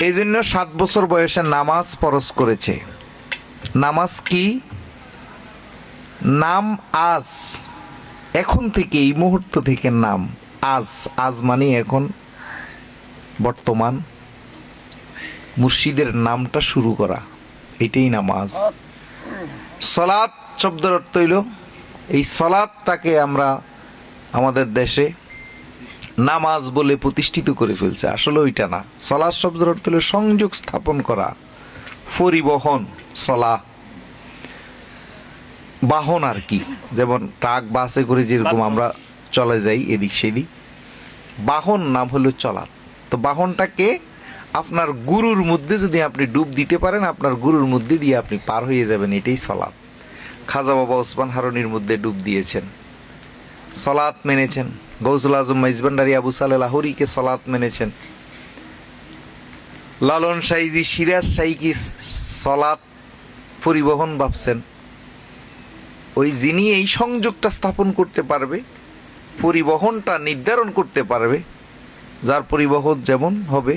এই জন্য 7 বছর বয়সে নামাজ ফরজ করেছে। নামাজ কি? নাম আজ, এখন থেকে, এই মুহূর্ত থেকে নাম আজ। আজ মানে এখন, বর্তমান, মুর্শিদের নামটা শুরু করা, এটাই নামাজ। সলাৎ শব্দের অর্থ হইল, এই সলাৎটাকে আমরা আমাদের দেশে নামাজ বলে প্রতিষ্ঠিত করে ফেলছে, আসলে ওইটা না। সলাৎ শব্দের অর্থ হলো সংযোগ স্থাপন করা, পরিবহন, চলা, বাহন আর কি। যেমন ট্রাক বাসে করে যেরকম আমরা চলে যাই এদিক সেদিক, বাহন নাম হলো চলা। তো বাহনটাকে আপনার গুরুর মধ্যে যদি আপনি ডুব দিতে পারেন, আপনার গুরুর মধ্যে দিয়ে আপনি পার হয়ে যাবেন, এটাই সলাৎ। খাজা বাবা ওসমান হারুনির মধ্যে ডুব দিয়েছেন, সলাৎ মেনেছেন। গৌসুল আজম মাইজভান্ডারী আবু সালেহ লাহোরীকে সলাৎ মেনেছেন। লালন সাইজি সিরাজ সাইকি সলাৎ পরিবহন ভাবছেন। ওই যিনি এই সংযোগটা স্থাপন করতে পারবে, পরিবহনটা নির্ধারণ করতে পারবে, যার পরিবহন যেমন হবে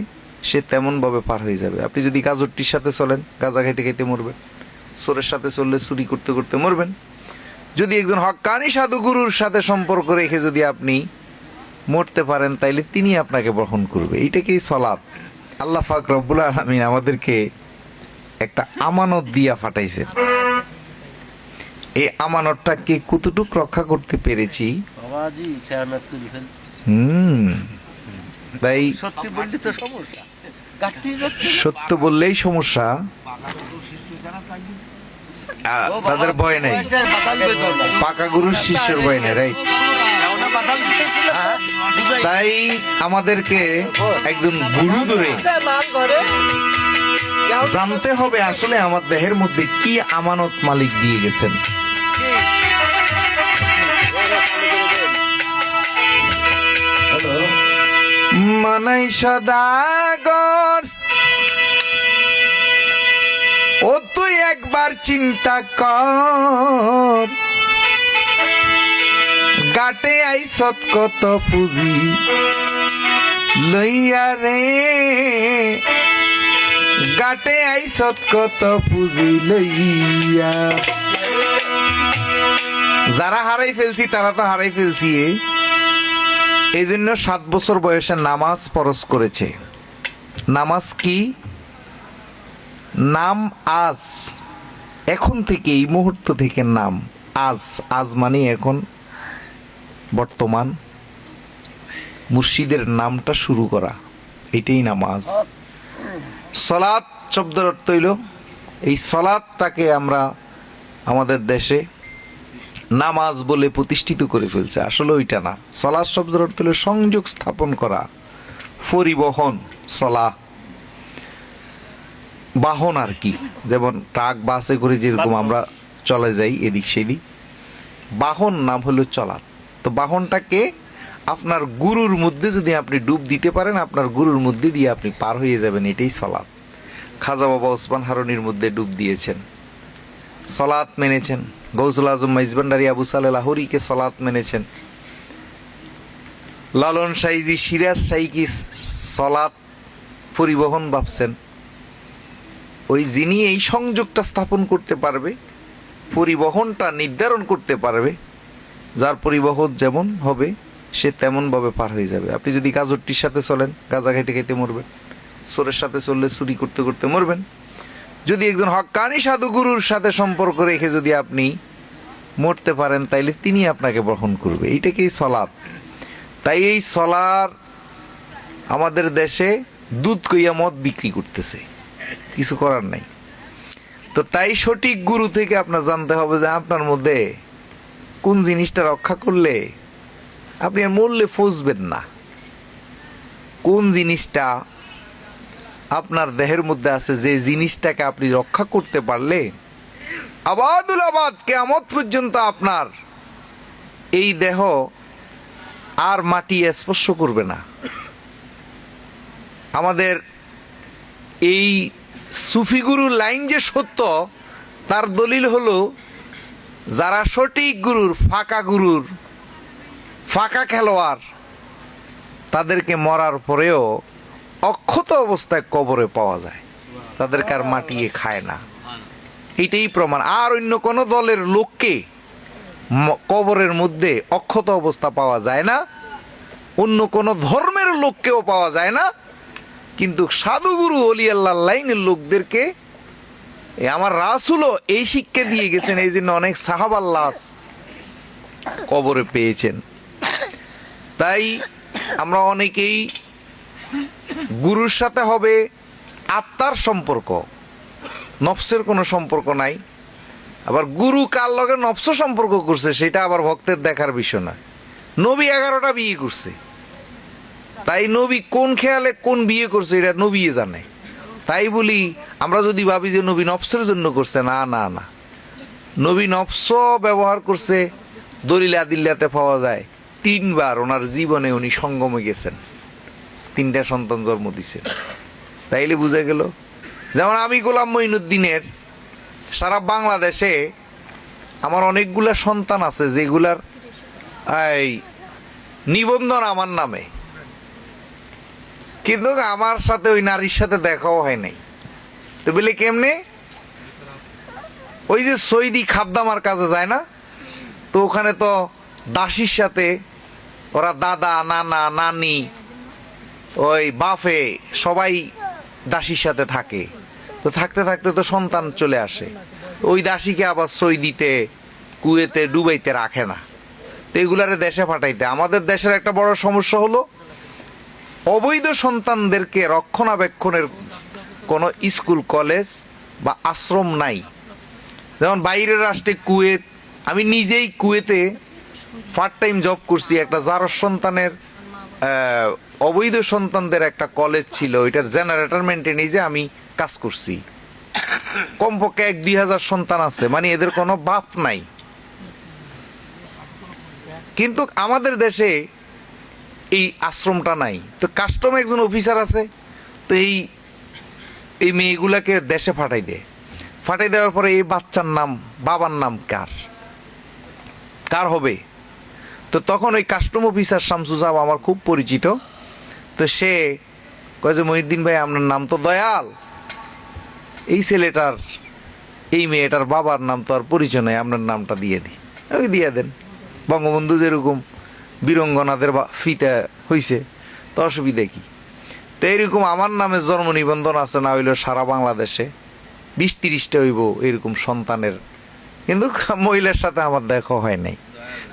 সে তেমন ভাবে পার হয়ে যাবে। আপনি যদি গাজরটির সাথে চলেন, গাঁজা খাইতে খাইতে মরবেন। চোরের সাথে চললে চুরি করতে করতে মরবেন। যদি একজন হক্কানি সাধু গুরুর সাথে সম্পর্ক রেখে যদি আপনি মরতে পারেন, তাইলে তিনি আপনাকে বহন করবে। এইটাকেই সলাৎ। আল্লাহ পাক রব্বুল আলামিন আমাদেরকে একটা আমানত দিয়া পাঠাইছেন। এই আমানতটাকে কতটুক রক্ষা করতে পেরেছি, তাই সত্য বললেই সমস্যা, তাদের ভয় নেই, পাকা গুরুর শিষ্যের ভয় নেই, রাইট? তাই আমাদেরকে একজন গুরু ধরে জানতে হবে আসলে আমার দেহের মধ্যে কি আমানত মালিক দিয়ে গেছেন। মানাই সদাগর, ও তুই একবার চিন্তা কর, গাটে আইসত কত পুঁজি লইয়া রে, গাটে আইসত কত পুঁজি লইয়া। যারা হারাই ফেলছি তারা তো হারাই ফেলছি। এই জন্য 7 বছর বয়সে নামাজ ফরজ করেছে। নামাজ কি? নাম আজ, এখন থেকে, এই মুহূর্ত থেকে নাম আজ। আজ মানে এখন, বর্তমান, মুর্শিদের নামটা শুরু করা, এটাই নামাজ। সলাৎ শব্দের অর্থ হইল, এই সলাৎটাকে আমরা আমাদের দেশে নামাজ বলে প্রতিষ্ঠিত করে ফেলছে, আসলে ওইটা না। সলাৎ শব্দের অর্থ হলো সংযোগ স্থাপন করা, পরিবহন, চলা, বাহন আর কি। যেমন ট্রাক বাসে করে যেরকম আমরা চলে যাই এদিক সেদিক, বাহন নাম হলো চলা। তো বাহনটাকে আপনার গুরুর মধ্যে যদি আপনি ডুব দিতে পারেন, আপনার গুরুর মধ্যে দিয়ে আপনি পার হয়ে যাবেন, এটাই সলাৎ। খাজা বাবা ওসমান হারুনির মধ্যে ডুব দিয়েছেন, সলাৎ মেনেছেন। গৌসুল আজম মাইজভান্ডারী আবু সালেহ লাহোরীকে সলাৎ মেনেছেন। লালন সাইজি সিরাজ সাইকি সলাৎ পরিবহন ভাবছেন। ওই যিনি এই সংযোগটা স্থাপন করতে পারবে, পরিবহনটা নির্ধারণ করতে পারবে, যার পরিবহন যেমন হবে সে তেমন ভাবে পার হয়ে যাবে। আপনি যদি গাজরটির সাথে চলেন, গাঁজা খাইতে খাইতে মরবেন। চোরের সাথে চললে চুরি করতে করতে মরবেন। যদি একজন হক্কানি সাধু গুরুর সাথে সম্পর্ক রেখে যদি আপনি মরতে পারেন, তাইলে তিনি আপনাকে বহন করবে, এইটাকেই সলাৎ। তাই এই সলার আমাদের দেশে দুধ কইয়া মদ বিক্রি করতেছে, কিছু করার নাই। তো তাই সঠিক গুরু থেকে আপনার জানতে হবে যে আপনার মধ্যে কোন জিনিসটা রক্ষা করলে আপনি আর মরলে ফসবেন না, কোন জিনিসটা আপনার দেহের মধ্যে আছে, যে জিনিসটাকে আপনি রক্ষা করতে পারলে আবাদুল আবাদ কিয়ামত পর্যন্ত আপনার এই দেহ আর মাটি স্পর্শ করবে না। আমাদের এই সুফি গুরুর লাইন যে সত্য, তার দলিল হলো যারা সঠিক গুরুর, ফাঁকা খেলোয়াড়, তাদেরকে মরার পরেও অক্ষত অবস্থায় কবরে পাওয়া যায়, তাদেরকে আর মাটিয়ে খায় না। এটাই প্রমাণ। আর অন্য কোন দলের লোককে কবরের মধ্যে অক্ষত অবস্থা পাওয়া যায় না, অন্য কোন ধর্মের লোককেও পাওয়া যায় না। কিন্তু সাধুগুরু অলি আল্লাহ লাইনের লোকদেরকে আমার রাসূলও এই শিক্ষা দিয়ে গেছেন, এই জন্য অনেক সাহাবার লাশ কবরে পেয়েছেন। তাই আমরা অনেকেই গুরুর সাথে হবে আত্মার সম্পর্ক, নফসের কোনো সম্পর্ক নাই। আবার গুরু কার লগে নফস সম্পর্ক করছে সেটা আবার ভক্তের দেখার বিষয় নয়। নবী 11টা বিয়ে করছে, তাই নবী কোন খেয়ালে কোন বিয়ে করছে এটা নবী জানে। তাই বলি আমরা যদি ভাবি যে নবী নফসের জন্য করছে, না না না, নবী নফস ব্যবহার করছে। দলিল আদিল্লাতে পাওয়া যায় 3 বার ওনার জীবনে উনি সঙ্গমে গেছেন, 3টা সন্তান জন্ম দিছেন। তাইলে বুঝা গেল। যেমন আমি গোলাম মঈনুদ্দিনের সারা বাংলাদেশে আমার অনেকগুলা সন্তান আছে যেগুলার এই নিবন্ধন আমার নামে, কিন্তু আমার সাথে ওই নারীর সাথে দেখাও হয় নাই। তো বলে কেমনে? ওই যে সৈদি খাদ্দামার কাজে যায় না, তো ওখানে তো দাসীর সাথে ওরা দাদা নানা নানি ওই বাফে সবাই দাসীর সাথে থাকে। তো থাকতে থাকতে তো সন্তান চলে আসে, ওই দাসীকে আবার সৌদিতে কুয়েতে ডুবাইতে রাখে না, তো এগুলারে দেশে পাঠাইতে। আমাদের দেশের একটা বড় সমস্যা হলো অবৈধ সন্তানদেরকে রক্ষণাবেক্ষণের কোনো স্কুল কলেজ বা আশ্রম নাই। যেমন বাইরের রাষ্ট্রে কুয়েত, আমি নিজেই কুয়েতে পার্ট টাইম জব করছি। একটা জারস সন্তানের অবৈধ সন্তানদের একটা কলেজ ছিল, ওইটার জেনারেটর মেনটেনেজে আমি কাজ করছি। কমপক্ষে 1-2 হাজার সন্তান আছে, মানে এদের কোনো বাপ নাই। কিন্তু আমাদের দেশে এই আশ্রমটা নাই। তো কাস্টম একজন অফিসার আছে, তো এই মেয়েগুলাকে দেশে পাঠাই দেয়। ফাটাই দেওয়ার পরে এই বাচ্চার নাম বাবার নাম কার হবে? তো তখন ওই কাস্টম অফিসার শামসু সাহেব আমার খুব পরিচিত, তো সে কয় যে মহিউদ্দিন ভাই আপনার নাম তো দয়াল, এই ছেলেটার এই মেয়েটার বাবার নাম তো আর পরিচয় নাই, আপনার নামটা দিয়ে দিই। ওই দিয়ে দেন, বঙ্গবন্ধু যেরকম বীরঙ্গনাদের ফিতা হইছে, তো অসুবিধা কি? তো এইরকম আমার নামে জন্ম নিবন্ধন আছে না হইলেও সারা বাংলাদেশে 20-30টা হইব এরকম সন্তানের, কিন্তু মহিলার সাথে আমার দেখা হয় নাই।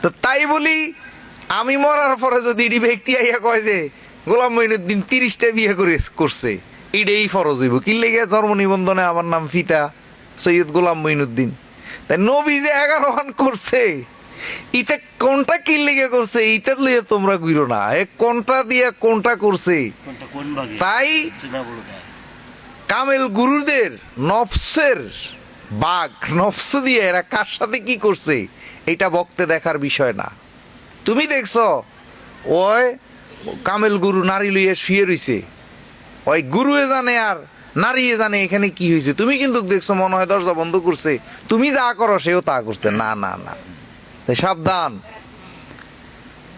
তো তাই বলি আমি মরার পরে যদি এটি ব্যক্তি আইয়া কয় যে গোলাম মঈনুদ্দিন 30টা বিয়ে করছে, এটাই ফরজ হইব। কি লেগে জন্ম নিবন্ধনে আমার নাম ফিতা সৈয়দ গোলাম মঈনুদ্দিন? তাই নবী যে 11 খান করছে, ইটা কোনটা কি লেগে করছে এইটার লিয়ে তোমরা গুইরো না, কোনটা দিয়ে কোনটা করছে। তাই কামেল গুরুদের নফসের বাঘ নফস দিয়ে এরা কার সাথে কি করছে এটা বক্তে দেখার বিষয় না। তুমি দেখছো ওই কামেল গুরু নারী লইয়া শুয়ে রইছে, ওই গুরুয়ে জানে আর নারীয়ে জানে এখানে কি হয়েছে। তুমি কিন্তু দেখছো মনে হয় দরজা বন্ধ করছে, তুমি যা করো সেও তা করছে। না না না, সাবধান।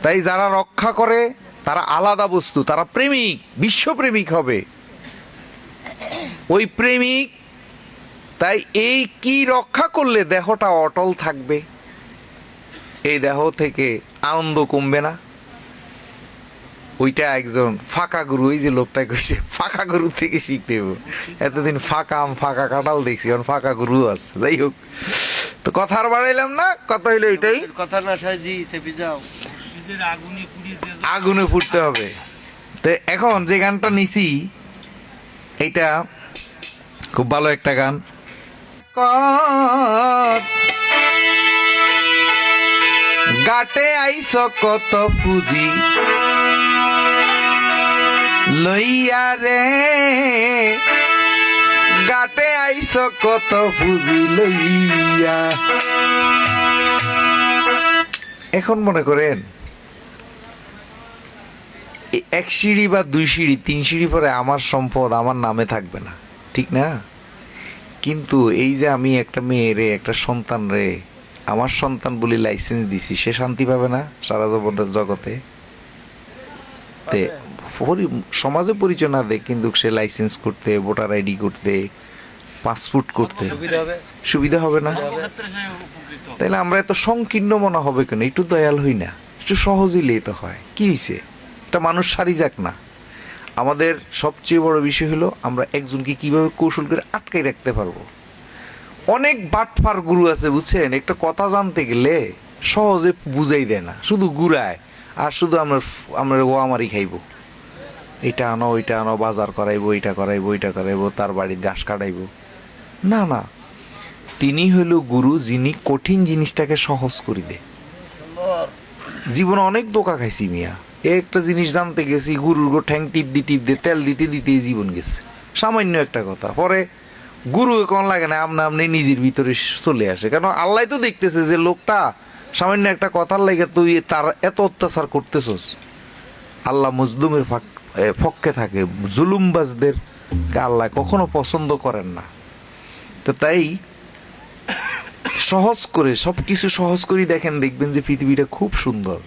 তাই যারা রক্ষা করে তারা আলাদা বস্তু, তারা প্রেমিক, বিশ্বপ্রেমিক হবে ওই প্রেমিক। তাই এই কি রক্ষা করলে দেহটা অটল থাকবে, এই দেহ থেকে আনন্দ কমবে না, ওইটা একজন ফাঁকা গুরু, ওই যে লোকটা কইছে ফাঁকা গুরু থেকে শিখতে হবে। এতদিন ফাঁকা আম ফাঁকা কাঁঠাল দেখছি, এখন ফাঁকা গুরু আছে। যাই হোক, তো কথা আর বাড়াইলাম না, কথা হইলো এটাই, কথা না সাজি চেপে যাও, আগুনে ফুটতে হবে। তো এখন যে গানটা নিছি এটা খুব ভালো একটা গান। গাটে আইস কত পুঁজি লইয়া রে, গাটে আইস কত পুঁজি লইয়া। এখন মনে করেন 1 সিঁড়ি বা 2 সিঁড়ি 3 সিঁড়ি পরে আমার সম্পদ আমার নামে থাকবে না, ঠিক না? কিন্তু এই যে আমি একটা মেয়েরে একটা সন্তান রে আমার সন্তান বলে লাইসেন্স দিছি, সে শান্তি পাবে না সারা জীবনের জগতে? সমাজে পরিচয় না দেয় কিন্তু সে লাইসেন্স করতে, ভোটার আইডি করতে, পাসপোর্ট করতে সুবিধা হবে না? তাইলে আমরা এত সংকীর্ণ মনে হবে কেন? একটু দয়াল হই না, একটু সহজ হইলেই তো হয়। কি হয়েছে? একটা মানুষ সারি যাক না। আমাদের সবচেয়ে বড় বিষয় হলো আমরা একজনকে কিভাবে কৌশল করে আটকাই রাখতে পারবো। অনেক বাটফার গুরু আছে বুঝছেন, একটা কথা জানতে গেলে সহজে বুঝাই দেয় না, শুধু ঘুরায় আর শুধু আমরা ও আমারই খাইবো, এটা আনো ওইটা আনো, বাজার করাইবো, এটা করাইবো ওইটা করাইবো, তার বাড়ির ঘাস কাটাইবো। না না, তিনি হইল গুরু যিনি কঠিন জিনিসটাকে সহজ করে দেয়। জীবনে অনেক ধোঁকা খাইছি মিয়া, একটা জিনিস জানতে গেছি, গুরুর গো ঠ্যাং টিপ দিয়ে তেল দিতে দিতে জীবন গেছে। সামান্য একটা কথা পরে গুরু কোন লাগে না, আপনি নিজের ভিতরে চলে আসে। কেন? আল্লাহ তো দেখতেছে যে লোকটা সামান্য একটা কথার লাগে তুই তার এত অত্যাচার করতেছস। আল্লাহ মজলুমের পক্ষে থাকে, জুলুমবাজদের আল্লাহ কখনো পছন্দ করেন না। তো তাই সহজ করে সবকিছু সহজ করে দেখেন, দেখবেন যে পৃথিবীটা খুব সুন্দর।